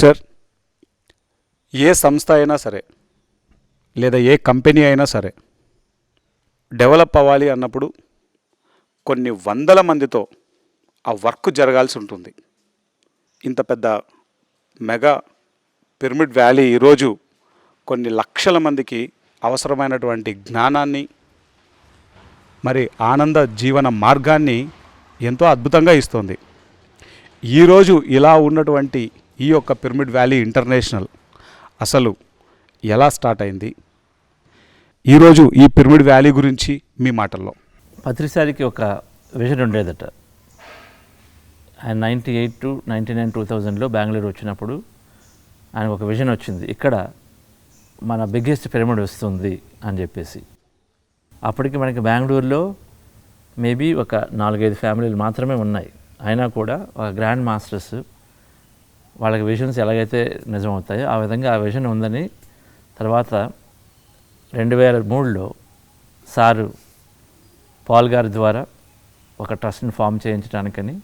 Sir, ఏ సంస్థ అయినా సరే లేదా ఏ కంపెనీ అయినా సరే డెవలప్ అవ్వాలి అన్నప్పుడు కొన్ని వందల మందితో ఆ వర్క్ జరగాల్సి ఉంటుంది. ఇంత పెద్ద మెగా పిరమిడ్ వ్యాలీ ఈరోజు కొన్ని లక్షల మందికి అవసరమైనటువంటి జ్ఞానాన్ని మరి ఆనంద జీవన మార్గాన్ని ఎంతో అద్భుతంగా ఇస్తుంది. ఈరోజు ఇలా ఉన్నటువంటి ఈ యొక్క పిరమిడ్ వ్యాలీ ఇంటర్నేషనల్ అసలు ఎలా స్టార్ట్ అయింది? ఈరోజు ఈ పిరమిడ్ వ్యాలీ గురించి మీ మాటల్లో. పత్రిసారికి ఒక విజన్ ఉండేదట. ఆయన 98 to 99 2000లో బెంగళూరు వచ్చినప్పుడు ఆయన ఒక విజన్ వచ్చింది, ఇక్కడ మన బిగ్గెస్ట్ పిరమిడ్ వస్తుంది అని చెప్పేసి. అప్పటికి మనకి బెంగళూరులో మేబీ ఒక 4-5 ఫ్యామిలీలు మాత్రమే ఉన్నాయి. అయినా కూడా ఒక గ్రాండ్ మాస్టర్స్ వాళ్ళకి విజన్స్ ఎలాగైతే నిజమవుతాయో ఆ విధంగా ఆ విజన్ ఉందని తర్వాత 2003లో సారు పాల్ గారి ద్వారా ఒక ట్రస్ట్ని ఫామ్ చేయించడానికని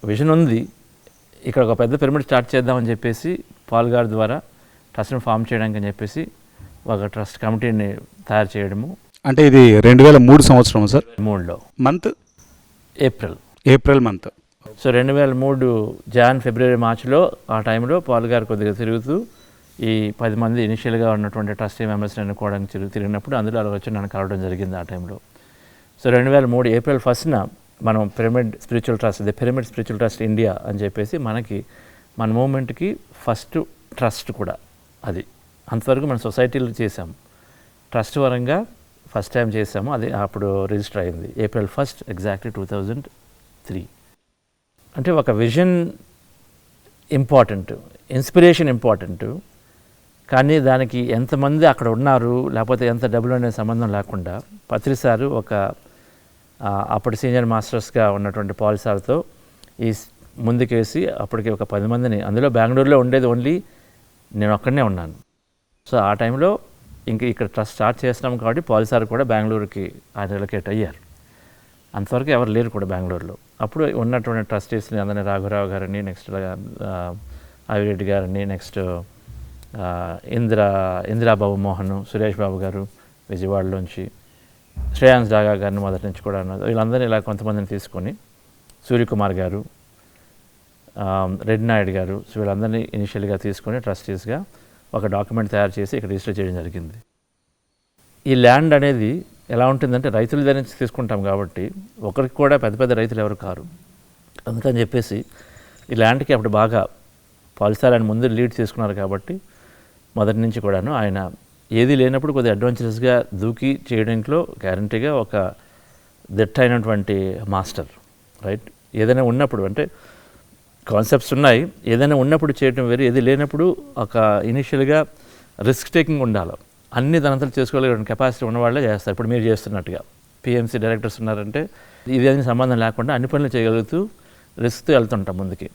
విజన్ ఉంది, ఇక్కడ ఒక పెద్ద పిరమిడ్ స్టార్ట్ చేద్దామని చెప్పేసి పాల్ గారి ద్వారా ట్రస్ట్ని ఫామ్ చేయడానికి అని చెప్పేసి ఒక ట్రస్ట్ కమిటీని తయారు చేయడము. అంటే ఇది 2003 సంవత్సరం సార్? 3లో month April month. So 2003 Jan February మార్చిలో ఆ టైంలో పాల్ గారు కొద్దిగా తిరుగుతూ ఈ 10 మంది ఇనిషియల్గా ఉన్నటువంటి ట్రస్టీ మెంబర్స్ని ఎన్నుకోవడానికి తిరిగినప్పుడు అందులో అలా వచ్చి నన్ను కలవడం జరిగింది ఆ టైంలో. సో 2003 ఏప్రిల్ 1న మనం pyramid spiritual trust, the pyramid spiritual trust India అని చెప్పేసి మనకి మన మూమెంట్కి ఫస్ట్ ట్రస్ట్ కూడా అది. అంతవరకు మన సొసైటీలో చేసాము, ట్రస్ట్ పరంగా ఫస్ట్ టైం చేసాము. అది అప్పుడు రిజిస్టర్ అయింది ఏప్రిల్ 1 ఎగ్జాక్ట్లీ 2003. అంటే ఒక విజన్ ఇంపార్టెంట్, ఇన్స్పిరేషన్ ఇంపార్టెంట్, కానీ దానికి ఎంతమంది అక్కడ ఉన్నారు లేకపోతే ఎంత డబ్బులు అనే సంబంధం లేకుండా పత్రిసారు ఒక అప్పటి సీనియర్ మాస్టర్స్గా ఉన్నటువంటి పాల్ సార్తో ఈ ముందుకేసి అప్పటికి ఒక 10 మందిని, అందులో బెంగళూరులో ఉండేది ఓన్లీ నేను ఒక్కడనే ఉన్నాను. సో ఆ టైంలో ఇంక ఇక్కడ ట్రస్ట్ స్టార్ట్ చేస్తున్నాం కాబట్టి పాల్ సార్ కూడా బెంగళూరుకి ఆయన రిలొకేట్ అయ్యారు. అంతవరకు ఎవరు లేరు కూడా బెంగళూరులో. అప్పుడు ఉన్నటువంటి ట్రస్టీస్ని అందరినీ రాఘవరావు గారిని, నెక్స్ట్ ఆవిరెడ్డి గారిని, నెక్స్ట్ ఇందిరాబాబు మోహన్, సురేష్ బాబు గారు విజయవాడలోంచి, శ్రేయాన్స్ డాగా గారిని మొదటి నుంచి కూడా ఉన్నారు. వీళ్ళందరినీ ఇలా కొంతమందిని తీసుకొని సూర్యకుమార్ గారు, రెడ్డి నాయుడు గారు, సో వీళ్ళందరినీ ఇనిషియల్గా తీసుకొని ట్రస్టీస్గా ఒక డాక్యుమెంట్ తయారు చేసి ఇక్కడ రిజిస్టర్ చేయడం జరిగింది. ఈ ల్యాండ్ అనేది ఎలా ఉంటుందంటే రైతుల దగ్గర నుంచి తీసుకుంటాం కాబట్టి ఒకరికి కూడా పెద్ద పెద్ద రైతులు ఎవరు కారు. అందుకని చెప్పేసి ఈ ల్యాండ్కి అప్పుడు బాగా పాలిసార్ ఆయన ముందు లీడ్ తీసుకున్నారు కాబట్టి మొదటి నుంచి కూడాను ఆయన ఏది లేనప్పుడు కొద్దిగా అడ్వెంచరస్గా దూకి చేయడంలో గ్యారంటీగా ఒక దిట్టైనటువంటి మాస్టర్, రైట్. ఏదైనా ఉన్నప్పుడు అంటే కాన్సెప్ట్స్ ఉన్నాయి, ఏదైనా ఉన్నప్పుడు చేయడం వేరు, ఏది లేనప్పుడు ఒక ఇనిషియల్గా రిస్క్ టేకింగ్ ఉండాలి. అన్ని దానంతలు చేసుకోగలిగిన కెపాసిటీ ఉన్నవాళ్ళే చేస్తారు. ఇప్పుడు మీరు చేస్తున్నట్టుగా పిఎంసీ డైరెక్టర్స్ ఉన్నారంటే ఇదేమి సంబంధం లేకుండా అన్ని పనులు చేయగలుగుతూ రిస్క్తో వెళ్తుంటాం ముందుకి.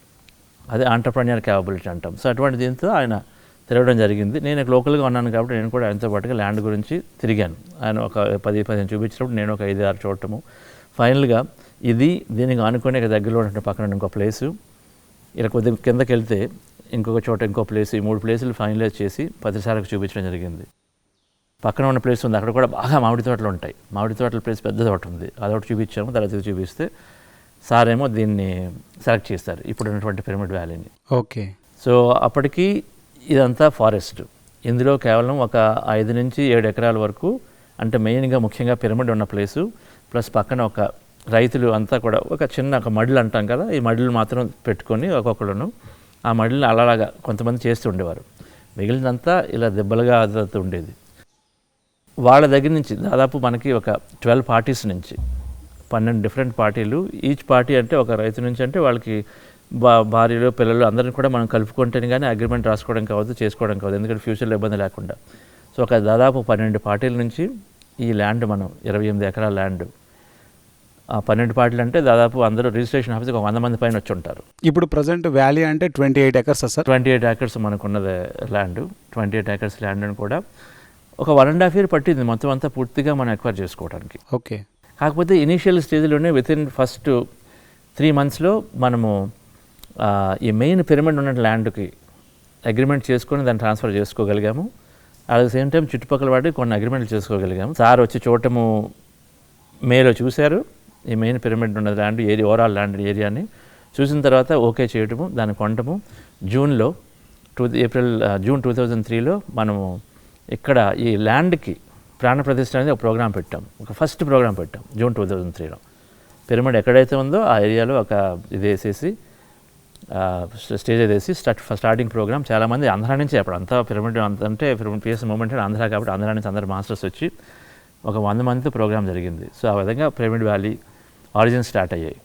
అదే ఆంటర్ప్రెన్యూర్ క్యాపబిలిటీ అంటాం. సో అటువంటి దీంతో ఆయన తిరగడం జరిగింది. నేను లోకల్గా ఉన్నాను కాబట్టి నేను కూడా ఆయనతో పాటుగా ల్యాండ్ గురించి తిరిగాను. ఆయన ఒక 10-15 చూపించినప్పుడు నేను ఒక 5-6 చూడటము. ఫైనల్గా దీనికి ఆనుకొని ఇక్కడ దగ్గరలో ఉన్నటువంటి పక్కన ఇంకో ప్లేసు, ఇలా కొద్దిగా కిందకి వెళ్తే ఇంకొక చోట ఇంకో ప్లేసు, ఈ 3 ప్లేసులు ఫైనలైజ్ చేసి పత్రిసారికి చూపించడం జరిగింది. పక్కన ఉన్న ప్లేస్ ఉంది, అక్కడ కూడా బాగా మామిడి తోటలు ఉంటాయి. మామిడి తోటల ప్లేస్ పెద్ద తోట ఉంది, అదొకటి చూపించాము. తర్వాత చూపిస్తే సార్ ఏమో దీన్ని సెలెక్ట్ చేస్తారు ఇప్పుడు ఉన్నటువంటి పిరమిడ్ వ్యాలీని. ఓకే. సో అప్పటికి ఇదంతా ఫారెస్ట్. ఇందులో కేవలం ఒక 5 నుంచి 7 ఎకరాల వరకు, అంటే మెయిన్గా ముఖ్యంగా పిరమిడ్ ఉన్న ప్లేసు ప్లస్ పక్కన ఒక రైతులు అంతా కూడా ఒక చిన్న ఒక మడులు అంటాం కదా, ఈ మడులు మాత్రం పెట్టుకొని ఒక్కొక్కడును ఆ మడులను అలాగా కొంతమంది చేస్తూ ఉండేవారు. మిగిలినంతా ఇలా దెబ్బలుగా ఆదుతూ ఉండేది. వాళ్ళ దగ్గర నుంచి దాదాపు మనకి ఒక 12 పార్టీస్ నుంచి 12 డిఫరెంట్ పార్టీలు. ఈచ్ పార్టీ అంటే ఒక రైతు నుంచి అంటే వాళ్ళకి భార్యలు పిల్లలు అందరిని కూడా మనం కలుపుకుంటేనే కానీ అగ్రిమెంట్ రాసుకోవడం కావద్దు, చేసుకోవడం కావద్దు, ఎందుకంటే ఫ్యూచర్లో ఇబ్బంది లేకుండా. సో ఒక దాదాపు 12 పార్టీల నుంచి ఈ ల్యాండ్ మనం 28 ఎకరాల ల్యాండ్. ఆ 12 పార్టీలు అంటే దాదాపు అందరూ రిజిస్ట్రేషన్ ఆఫీస్కి ఒక 100 మంది పైన వచ్చి ఉంటారు. ఇప్పుడు ప్రజెంట్ వ్యాలీ అంటే 28 ఎకర్స్ సార్? 28 ఎకర్స్ మనకున్నది ల్యాండ్. 28 ఎకర్స్ ల్యాండ్ అని కూడా ఒక 1.5 year పట్టింది మొత్తం అంతా పూర్తిగా మనం ఎక్వైర్ చేసుకోవడానికి. ఓకే. కాకపోతే ఇనీషియల్ స్టేజ్లోనే వితిన్ ఫస్ట్ 3 monthsలో మనము ఈ మెయిన్ పిరమిడ్ ఉన్న ల్యాండ్కి అగ్రిమెంట్ చేసుకొని దాన్ని ట్రాన్స్ఫర్ చేసుకోగలిగాము. అట్ ద సేమ్ టైం చుట్టుపక్కల వాటికి కొన్ని అగ్రిమెంట్లు చేసుకోగలిగాము. సార్ వచ్చి చూడటము మేలో చూశారు, ఈ మెయిన్ పిరమిడ్ ఉన్న ల్యాండ్ ఏరియా, ఓవరాల్ ల్యాండ్ ఏరియాని చూసిన తర్వాత ఓకే చేయటము, దాన్ని కొనటము. జూన్ 2003లో మనము ఇక్కడ ఈ ల్యాండ్కి ప్రాణప్రతిష్ఠ అనేది ఒక ప్రోగ్రాం పెట్టాం, ఒక ఫస్ట్ ప్రోగ్రాం పెట్టాం జూన్ 2003లో. పిరమిడ్ ఎక్కడైతే ఉందో ఆ ఏరియాలో ఒక ఇది వేసేసి స్టేజ్ వేసి స్టార్టింగ్ ప్రోగ్రామ్. చాలామంది ఆంధ్రా నుంచి, అప్పుడు అంతా పిరమిడ్ అంటే పిరమిడ్ పిఎస్ మూమెంట్ ఆంధ్రా కాబట్టి ఆంధ్రా నుంచి అందరు మాస్టర్స్ వచ్చి ఒక 100 మందితో ప్రోగ్రామ్ జరిగింది. సో ఆ విధంగా పిరమిడ్ వ్యాలీ ఆరిజిన్ స్టార్ట్ అయ్యాయి.